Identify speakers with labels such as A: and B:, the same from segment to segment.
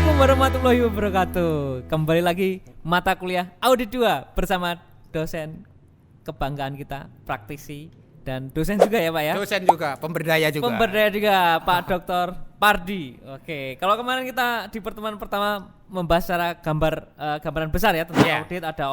A: Assalamualaikum warahmatullahi wabarakatuh. Kembali lagi mata kuliah Audit 2 bersama dosen kebanggaan kita, praktisi dan dosen juga ya Pak ya?
B: Dosen juga, pemberdaya juga.
A: Pemberdaya juga, Pak Dr. Pardi. Oke, kalau kemarin kita di pertemuan pertama membahas secara gambaran besar ya tentang audit, ada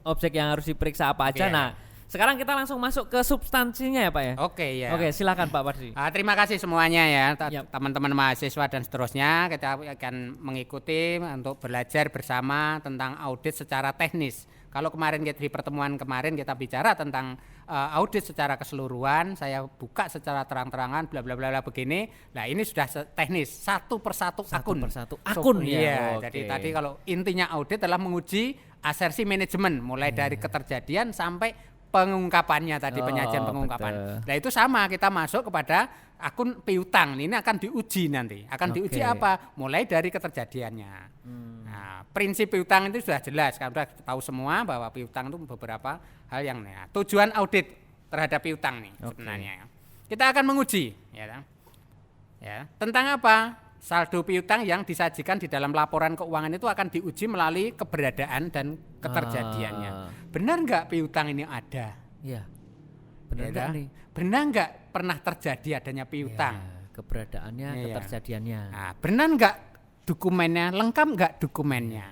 A: objek yang harus diperiksa apa aja. Nah, sekarang kita langsung masuk ke substansinya ya Pak ya?
B: Oke ya.
A: Oke, silakan Pak Pardi.
B: Terima kasih semuanya ya, teman-teman mahasiswa dan seterusnya. Kita akan mengikuti untuk belajar bersama tentang audit secara teknis. Kalau kemarin di pertemuan kemarin kita bicara tentang audit secara keseluruhan, saya buka secara terang-terangan bla bla bla begini. Nah, ini sudah teknis, satu persatu akun.
A: Ya.
B: Jadi tadi kalau intinya audit adalah menguji asersi manajemen mulai dari keterjadian sampai pengungkapannya tadi, penyajian pengungkapan.
A: Betul.
B: Nah, itu sama, kita masuk kepada akun piutang. Ini akan diuji nanti. Diuji apa? Mulai dari keterjadiannya. Nah, prinsip piutang itu sudah jelas, kan sudah tahu semua bahwa piutang itu beberapa hal yang tujuan audit terhadap piutang nih sebenarnya. Kita akan menguji ya. Tentang apa? Saldo piutang yang disajikan di dalam laporan keuangan itu akan diuji melalui keberadaan dan keterjadiannya. Benar nggak piutang ini ada?
A: Iya. Benar nggak nih?
B: Benar nggak pernah terjadi adanya piutang?
A: Ya, keberadaannya, keterjadiannya.
B: Nah, benar nggak dokumennya? Lengkap nggak dokumennya?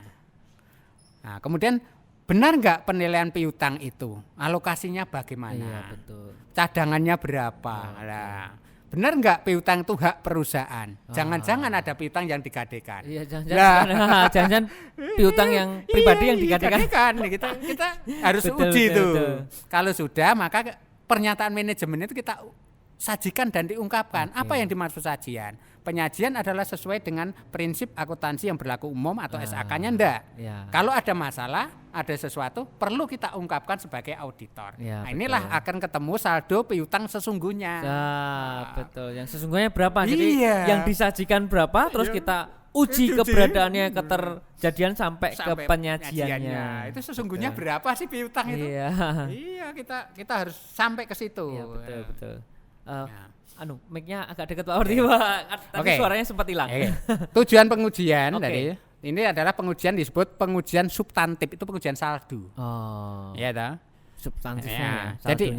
B: Nah, kemudian benar nggak penilaian piutang itu? Alokasinya bagaimana?
A: Iya, betul.
B: Cadangannya berapa? Nah, benar nggak piutang itu hak perusahaan? Jangan-jangan ada piutang yang digadekan.
A: Iya, jangan-jangan piutang yang pribadi yang digadekan.
B: Kita harus uji itu. Kalau sudah, maka pernyataan manajemen itu kita sajikan dan diungkapkan. Apa yang dimaksud sajian? Penyajian adalah sesuai dengan prinsip akuntansi yang berlaku umum atau SAK-nya enggak.
A: Ya.
B: Kalau ada masalah, ada sesuatu, perlu kita ungkapkan sebagai auditor.
A: Ya,
B: nah, inilah akan ketemu saldo piutang sesungguhnya.
A: Betul. Yang sesungguhnya berapa? Jadi yang disajikan berapa, terus kita uji keberadaannya, keterjadian sampai ke penyajiannya.
B: Itu sesungguhnya berapa sih piutang itu? Iya, kita harus sampai ke situ.
A: Iya, betul. Mic-nya agak dekat Pak Pardi, Pak. Tapi suaranya sempat hilang.
B: Tujuan pengujian tadi ini adalah pengujian disebut pengujian substantif, itu pengujian saldo. Iya toh?
A: Substantifnya.
B: Jadi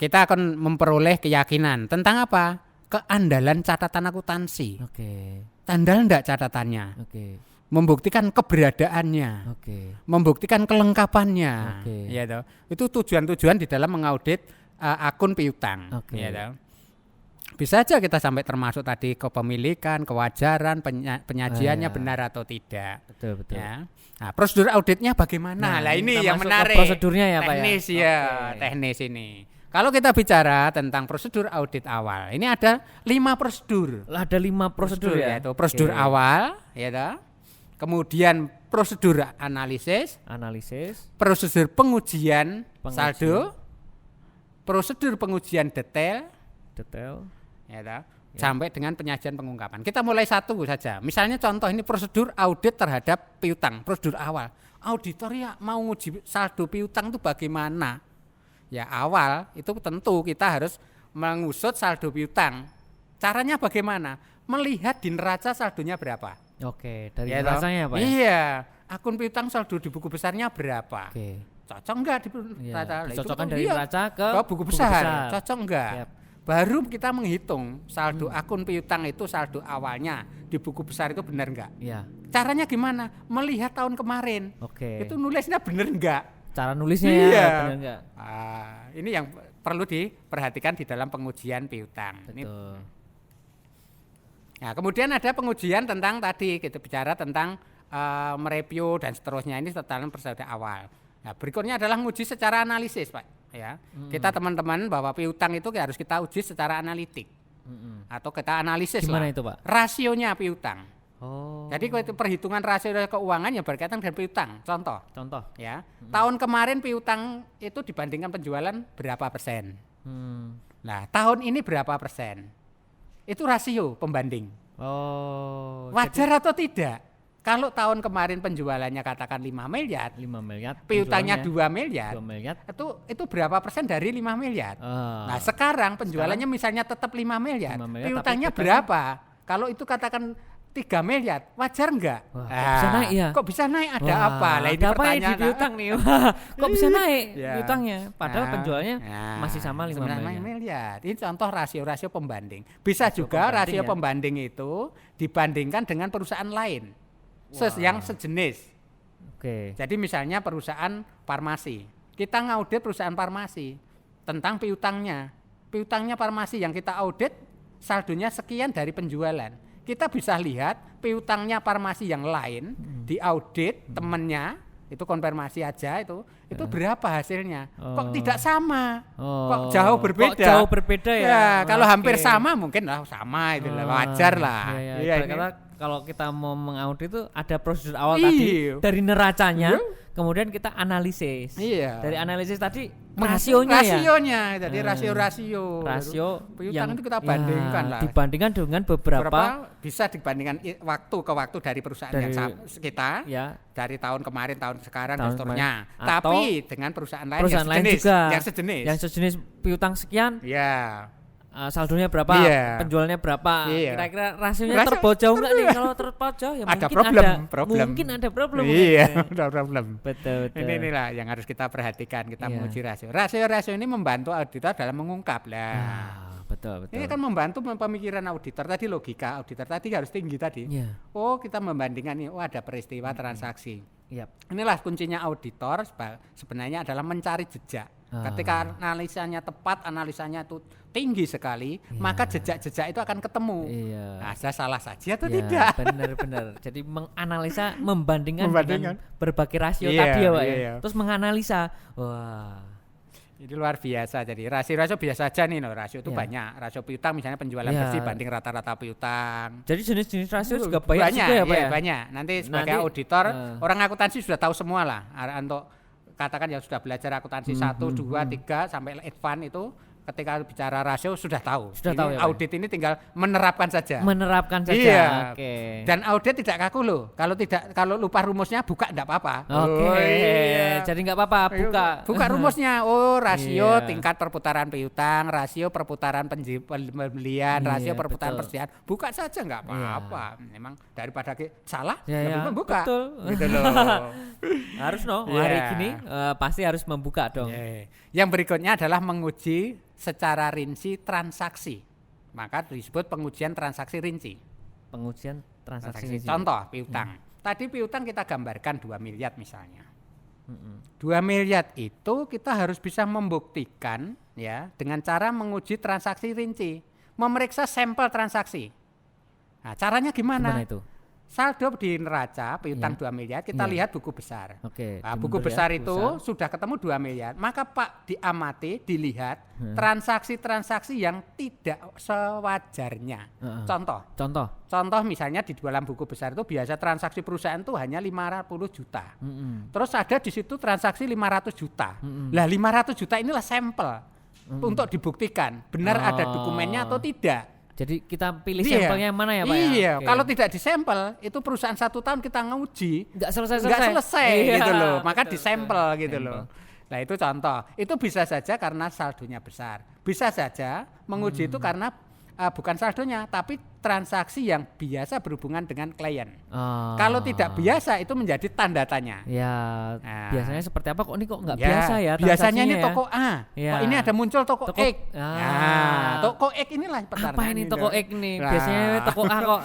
B: kita akan memperoleh keyakinan tentang apa? Keandalan catatan akuntansi. Andal enggak catatannya? Membuktikan keberadaannya. Membuktikan kelengkapannya. Iya toh? Itu tujuan-tujuan di dalam mengaudit akun piutang. Iya toh? Bisa aja kita sampai termasuk tadi kepemilikan, kewajaran, penyajiannya benar atau tidak.
A: Betul.
B: Ya. Nah, prosedur auditnya bagaimana? Nah, ini yang menarik.
A: Prosedurnya ya Pak
B: ya. Teknis ini. Kalau kita bicara tentang prosedur audit awal, ini ada 5 prosedur.
A: Ada 5 prosedur ya.
B: Yaitu prosedur awal, ya toh. Kemudian prosedur analisis, prosedur pengujian saldo, prosedur pengujian detail, ya toh, sampai dengan penyajian pengungkapan. Kita mulai satu saja. Misalnya contoh ini prosedur audit terhadap piutang, prosedur awal. Auditor ya mau nguji saldo piutang itu bagaimana? Ya awal itu tentu kita harus mengusut saldo piutang. Caranya bagaimana? Melihat di neraca saldonya berapa.
A: Dari neracanya Pak ya?
B: Iya, akun piutang saldo di buku besarnya berapa? Cocok enggak di neraca?
A: Cocokkan dari neraca ke
B: buku besar. Cocok enggak? Baru kita menghitung saldo akun piutang itu saldo awalnya di buku besar itu benar enggak? Caranya gimana? Melihat tahun kemarin. Itu nulisnya benar enggak?
A: Cara nulisnya benar enggak?
B: Ini yang perlu diperhatikan di dalam pengujian piutang.
A: Betul.
B: Nah, kemudian ada pengujian tentang tadi kita bicara tentang mereview dan seterusnya, ini dalam prosedur awal. Nah, berikutnya adalah menguji secara analisis, Pak. Ya, kita teman-teman bahwa piutang itu harus kita uji secara analitik atau kita analisis.
A: Gimana itu Pak?
B: Rasionya piutang. Jadi kalau itu perhitungan rasio keuangan yang berkaitan dengan piutang. Contoh. Ya, tahun kemarin piutang itu dibandingkan penjualan berapa persen? Nah, tahun ini berapa persen? Itu rasio pembanding. Wajar atau tidak? Kalau tahun kemarin penjualannya katakan 5 miliar, piutangnya 2 miliar, itu berapa persen dari 5 miliar? Nah sekarang penjualannya misalnya tetap 5 miliar, piutangnya berapa? Kalau itu katakan 3 miliar, wajar enggak?
A: Wah, kok bisa naik ya?
B: Kok bisa naik? Ada apa? Lah ini
A: ada apa
B: pertanyaan.
A: Di piutang nih? Wah, kok bisa naik
B: Ya.
A: piutangnya? Padahal penjualnya masih sama 5
B: miliar. Ini contoh rasio-rasio pembanding. Bisa juga rasio pembanding itu dibandingkan dengan perusahaan lain yang sejenis.
A: Oke.
B: Jadi misalnya perusahaan farmasi. Kita ngaudit perusahaan farmasi tentang piutangnya. Piutangnya farmasi yang kita audit saldonya sekian dari penjualan. Kita bisa lihat piutangnya farmasi yang lain diaudit temennya, itu konfirmasi aja itu berapa hasilnya. Kok tidak sama? Kok jauh berbeda?
A: Kok jauh berbeda ya?
B: Kalau hampir sama mungkin lah sama itu wajar lah.
A: Iya, karena kalau kita mau mengaudit itu ada prosedur awal tadi dari neracanya, kemudian kita analisis.
B: Iya.
A: Dari analisis tadi rasionya
B: jadi rasio piutang itu kita bandingkan lah.
A: Dibandingkan dengan beberapa
B: bisa dibandingkan waktu ke waktu dari perusahaan yang kita dari tahun kemarin, tahun sekarang dan seterusnya. Tapi dengan perusahaan lain yang sejenis
A: piutang sekian.
B: Ya.
A: Saldonya berapa, penjualnya berapa, kira-kira rasionya terbojau nggak nih? Kalau terbojau ya
B: ada
A: mungkin ada problem.
B: Iya, ada problem.
A: Betul.
B: Inilah yang harus kita perhatikan, kita menguji rasio. Rasio ini membantu auditor dalam mengungkap lah.
A: Betul.
B: Ini kan membantu pemikiran auditor tadi, logika auditor tadi harus tinggi tadi. Oh, kita membandingkan ini, ada peristiwa transaksi. Inilah kuncinya auditor sebenarnya adalah mencari jejak. Ketika analisanya tepat, analisanya itu tinggi sekali, maka jejak-jejak itu akan ketemu. Ada salah saja atau tidak?
A: Benar. Jadi menganalisa, membandingkan dengan berbagai rasio tadi ya, Pak ya. Terus menganalisa. Wah.
B: Ini luar biasa. Jadi rasio biasa aja nih loh. Rasio itu banyak. Rasio piutang misalnya penjualan bersih banding rata-rata piutang.
A: Jadi jenis-jenis rasio juga banyak juga ya, Pak ya?
B: Banyak. Nanti sebagai auditor, orang akuntansi sudah tahu semua lah. Untuk katakan yang sudah belajar akuntansi 1, 2, 3 sampai advance itu ketika bicara rasio sudah tahu. Ya, audit ini tinggal menerapkan saja. Iya.
A: Oke.
B: Dan audit tidak kaku loh. Kalau lupa rumusnya buka enggak apa-apa.
A: Jadi enggak apa-apa
B: buka rumusnya. Rasio tingkat perputaran piutang, rasio perputaran pembelian, rasio perputaran persediaan. Buka saja enggak apa-apa. Memang daripada salah lebih membuka.
A: Betul.
B: Gitu loh.
A: Harus hari gini pasti harus membuka dong.
B: Yang berikutnya adalah menguji secara rinci transaksi. Maka disebut pengujian transaksi rinci.
A: Pengujian transaksi rinci.
B: Contoh piutang. Tadi piutang kita gambarkan 2 miliar misalnya. 2 miliar itu kita harus bisa membuktikan ya dengan cara menguji transaksi rinci, memeriksa sampel transaksi. Nah, caranya gimana?
A: Gimana itu?
B: Saldo di neraca piutang 2 miliar kita lihat buku besar. Buku besar itu sudah ketemu 2 miliar. Maka Pak diamati, dilihat transaksi-transaksi yang tidak sewajarnya. Contoh misalnya di dalam buku besar itu biasa transaksi perusahaan itu hanya 500 juta. Terus ada di situ transaksi 500 juta. Lah 500 juta inilah sampel untuk dibuktikan benar ada dokumennya atau tidak.
A: Jadi kita pilih sampelnya yang mana ya Pak?
B: Kalau tidak disampel, itu perusahaan 1 tahun kita nguji
A: nggak selesai
B: gitu loh. Maka disampel gitu loh. Nah itu contoh. Itu bisa saja karena saldonya besar. Bisa saja menguji itu karena bukan saldonya, tapi transaksi yang biasa berhubungan dengan klien. Kalau tidak biasa itu menjadi tanda tanya.
A: Biasanya seperti apa kok ini kok nggak biasa ya?
B: Biasanya ini toko A. Kok ini ada muncul toko X. Toko X inilah pertanyaan.
A: Apa ini toko X nih? Biasanya toko A kok.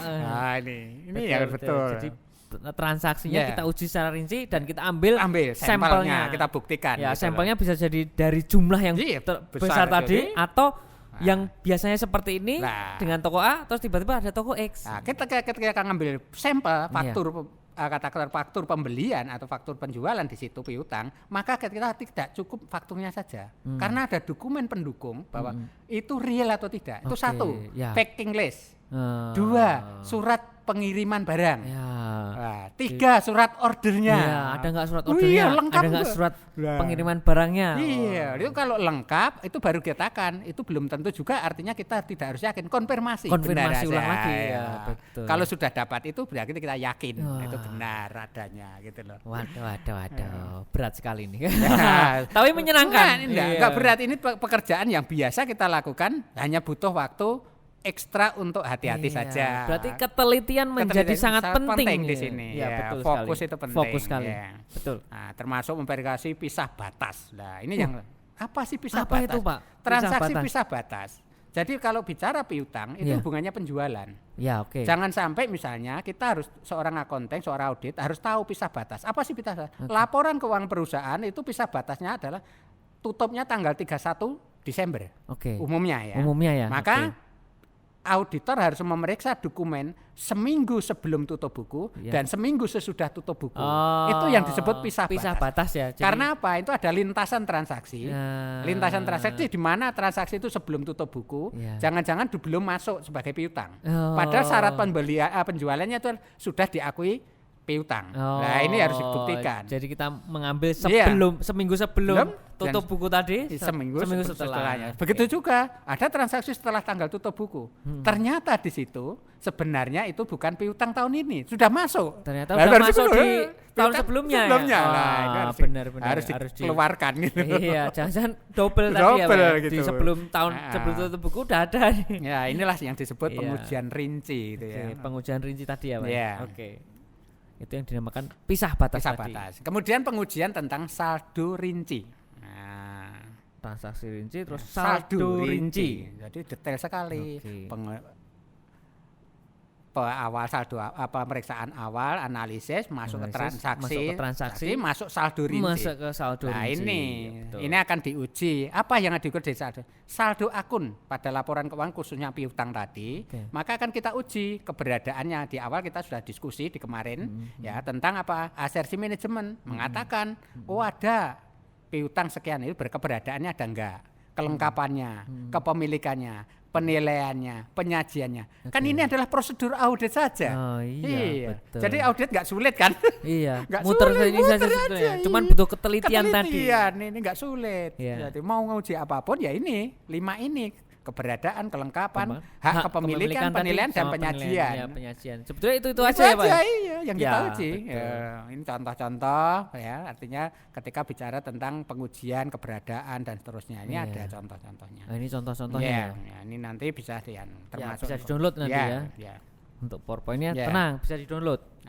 B: Ini ya betul.
A: Jadi transaksinya kita uji secara rinci dan kita ambil sampelnya,
B: kita buktikan.
A: Sampelnya bisa jadi dari jumlah yang besar tadi atau yang biasanya seperti ini dengan toko A terus tiba-tiba ada toko X.
B: Kita ngambil sampel faktur pembelian atau faktur penjualan di situ piutang, maka kita tidak cukup fakturnya saja. Karena ada dokumen pendukung bahwa itu real atau tidak. Itu 1, packing list. 2, surat pengiriman barang. 3, surat ordernya.
A: Ada nggak surat ordernya? Ada nggak surat pengiriman barangnya?
B: Itu kalau lengkap itu baru dikatakan. Itu belum tentu juga artinya kita tidak harus yakin. Konfirmasi
A: ulang lagi. Betul.
B: Kalau sudah dapat itu berarti kita yakin itu benar adanya gitu loh.
A: Waduh. Berat sekali ini. Tapi menyenangkan.
B: Enggak berat, ini pekerjaan yang biasa kita lakukan, hanya butuh waktu ekstra untuk hati-hati saja.
A: Berarti ketelitian menjadi sangat penting
B: di sini.
A: Betul
B: fokus
A: sekali.
B: itu penting.
A: Fokus sekali. Betul.
B: Nah, termasuk memverifikasi pisah batas. Nah, ini yang apa sih pisah
A: apa
B: batas?
A: Itu, Pak?
B: Transaksi pisah batas. Jadi kalau bicara piutang itu hubungannya penjualan.
A: Ya, oke.
B: Jangan sampai misalnya kita harus seorang akuntan, seorang audit harus tahu pisah batas. Apa sih pisah batas? Laporan keuangan perusahaan itu pisah batasnya adalah tutupnya tanggal 31 Desember. Umumnya ya. Maka auditor harus memeriksa dokumen seminggu sebelum tutup buku dan seminggu sesudah tutup buku. Itu yang disebut pisah
A: batas ya.
B: Jadi, karena apa? Itu ada lintasan transaksi. Lintasan transaksi di mana transaksi itu sebelum tutup buku, jangan-jangan belum masuk sebagai piutang. Padahal syarat penjualannya itu sudah diakui piutang. Nah, ini harus dibuktikan.
A: Jadi kita mengambil seminggu sebelum tutup buku tadi, seminggu setelahnya.
B: Begitu juga ada transaksi setelah tanggal tutup buku. Ternyata di situ sebenarnya itu bukan piutang tahun ini, sudah masuk.
A: Ternyata sudah masuk di tahun sebelumnya.
B: Nah, harus dikeluarkan gitu.
A: Iya, jangan double tadi ya.
B: Gitu.
A: Di sebelum tutup buku udah ada.
B: Ya, inilah yang disebut pengujian rinci itu ya.
A: Pengujian rinci tadi ya, Pak. Oke. Itu yang dinamakan pisah batas.
B: Kemudian pengujian tentang saldo rinci.
A: Transaksi rinci terus saldo rinci.
B: Jadi detail sekali. Awal saldo pemeriksaan awal, analisis, masuk ke transaksi, masuk saldo rinci.
A: Masuk ke saldo rinci.
B: Ini akan diuji. Apa yang diuji dari saldo? Saldo akun pada laporan keuangan khususnya piutang tadi, maka akan kita uji keberadaannya. Di awal kita sudah diskusi di kemarin tentang apa? Asersi manajemen mengatakan ada piutang sekian itu keberadaannya ada enggak? Kelengkapannya, kepemilikannya, penilaiannya, penyajiannya. Kan ini adalah prosedur audit saja.
A: Betul.
B: Jadi audit nggak sulit kan?
A: Muter ini saja sebetulnya. Cuman butuh ketelitian tadi.
B: Ini nggak sulit. Jadi mau nguji apapun ya ini 5 ini. Keberadaan, kelengkapan, hak kepemilikan, penilaian dan penyajian.
A: Penyajian. Sebetulnya itu aja ya, Pak.
B: Iya, yang kita uji. Ini contoh-contoh ya, artinya ketika bicara tentang pengujian keberadaan dan seterusnya. Ini ada contoh-contohnya.
A: Ini contoh-contohnya.
B: Ini nanti bisa termasuk
A: bisa di-download nanti ya. Untuk PowerPoint-nya tenang, bisa di-download.